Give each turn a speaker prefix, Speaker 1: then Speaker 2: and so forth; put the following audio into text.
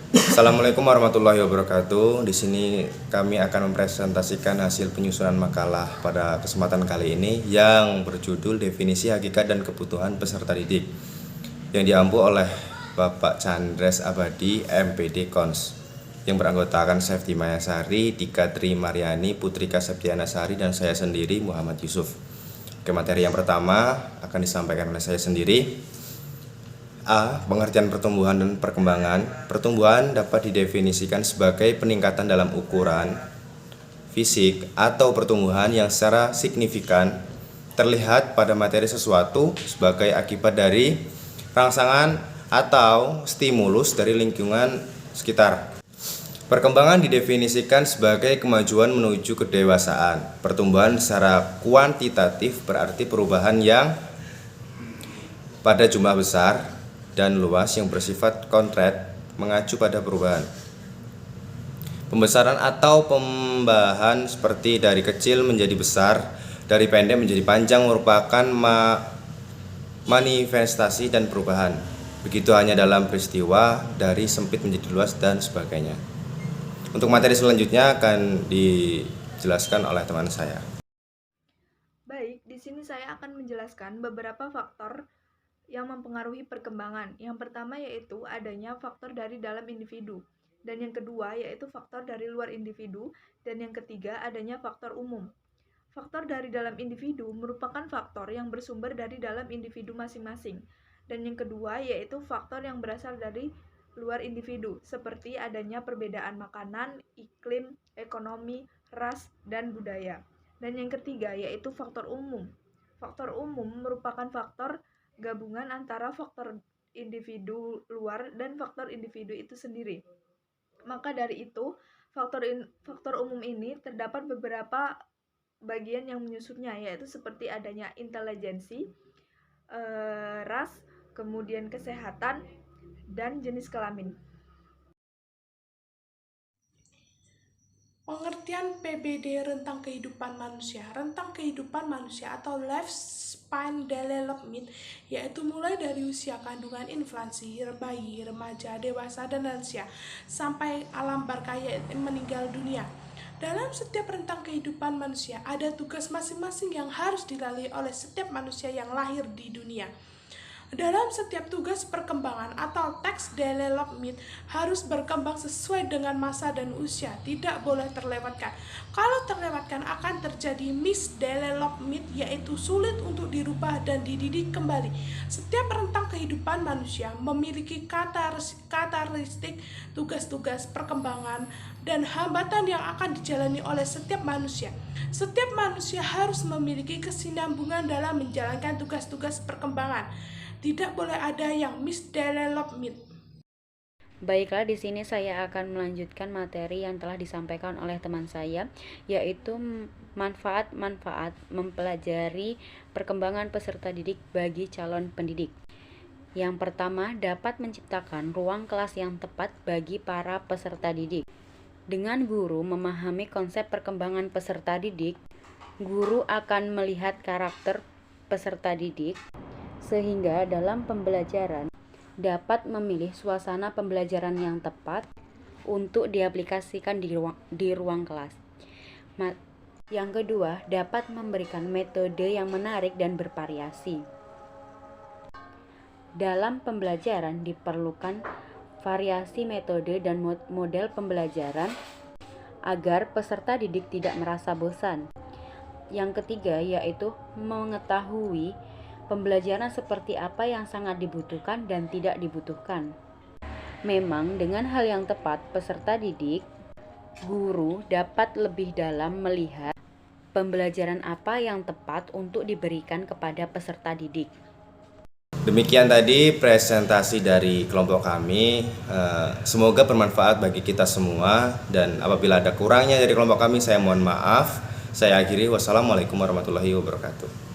Speaker 1: Assalamualaikum warahmatullahi wabarakatuh. Di sini kami akan mempresentasikan hasil penyusunan makalah pada kesempatan kali ini yang berjudul Definisi Hakikat dan Kebutuhan Peserta Didik yang diampu oleh Bapak Chandres Abadi, MPD Kons, yang beranggotakan Sefti Mayasari, Dika Tri Mariani, Putrika Septiana Sari, dan saya sendiri Muhammad Yusuf. Oke, materi yang pertama akan disampaikan oleh saya sendiri. A. Pengertian pertumbuhan dan perkembangan. Pertumbuhan dapat didefinisikan sebagai peningkatan dalam ukuran fisik atau pertumbuhan yang secara signifikan terlihat pada materi sesuatu sebagai akibat dari rangsangan atau stimulus dari lingkungan sekitar. Perkembangan didefinisikan sebagai kemajuan menuju kedewasaan. Pertumbuhan secara kuantitatif berarti perubahan yang pada jumlah besar dan luas yang bersifat konkret mengacu pada perubahan. Pembesaran atau pembahan seperti dari kecil menjadi besar, dari pendek menjadi panjang merupakan manifestasi dan perubahan. Begitu hanya dalam peristiwa dari sempit menjadi luas dan sebagainya. Untuk materi selanjutnya akan dijelaskan oleh teman saya.
Speaker 2: Baik, di sini saya akan menjelaskan beberapa faktor yang mempengaruhi perkembangan. Yang pertama yaitu adanya faktor dari dalam individu, dan yang kedua yaitu faktor dari luar individu, dan yang ketiga adanya faktor umum. Faktor dari dalam individu merupakan faktor yang bersumber dari dalam individu masing-masing, dan yang kedua yaitu faktor yang berasal dari luar individu, seperti adanya perbedaan makanan, iklim, ekonomi, ras, dan budaya. Dan yang ketiga yaitu faktor umum. Faktor umum merupakan faktor gabungan antara faktor individu luar dan faktor individu itu sendiri. Maka dari itu, faktor umum ini terdapat beberapa bagian yang menyusunnya, yaitu seperti adanya intelijensi, ras, kemudian kesehatan, dan jenis kelamin.
Speaker 3: Pengertian PBD rentang kehidupan manusia. Rentang kehidupan manusia atau lifespan development yaitu mulai dari usia kandungan infansi, bayi, remaja, dewasa, dan lansia sampai alam barkah yaitu meninggal dunia. Dalam setiap rentang kehidupan manusia ada tugas masing-masing yang harus dilalui oleh setiap manusia yang lahir di dunia. Dalam setiap tugas perkembangan atau text development harus berkembang sesuai dengan masa dan usia, tidak boleh terlewatkan. Kalau terlewatkan akan terjadi misdevelopment, yaitu sulit untuk dirubah dan dididik kembali. Setiap rentang kehidupan manusia memiliki karakteristik, tugas-tugas perkembangan, dan hambatan yang akan dijalani oleh setiap manusia. Setiap manusia harus memiliki kesinambungan dalam menjalankan tugas-tugas perkembangan. Tidak boleh ada yang misdevelopment.
Speaker 4: Baiklah, di sini saya akan melanjutkan materi yang telah disampaikan oleh teman saya, yaitu manfaat-manfaat mempelajari perkembangan peserta didik bagi calon pendidik. Yang pertama, dapat menciptakan ruang kelas yang tepat bagi para peserta didik. Dengan guru memahami konsep perkembangan peserta didik, guru akan melihat karakter peserta didik, sehingga dalam pembelajaran dapat memilih suasana pembelajaran yang tepat untuk diaplikasikan di ruang kelas. Yang kedua, dapat memberikan metode yang menarik dan bervariasi. Dalam pembelajaran diperlukan variasi metode dan model pembelajaran agar peserta didik tidak merasa bosan. Yang ketiga yaitu mengetahui pembelajaran seperti apa yang sangat dibutuhkan dan tidak dibutuhkan. Memang dengan hal yang tepat, peserta didik, guru dapat lebih dalam melihat pembelajaran apa yang tepat untuk diberikan kepada peserta didik.
Speaker 1: Demikian tadi presentasi dari kelompok kami. Semoga bermanfaat bagi kita semua, dan apabila ada kurangnya dari kelompok kami saya mohon maaf. Saya akhiri. Wassalamualaikum warahmatullahi wabarakatuh.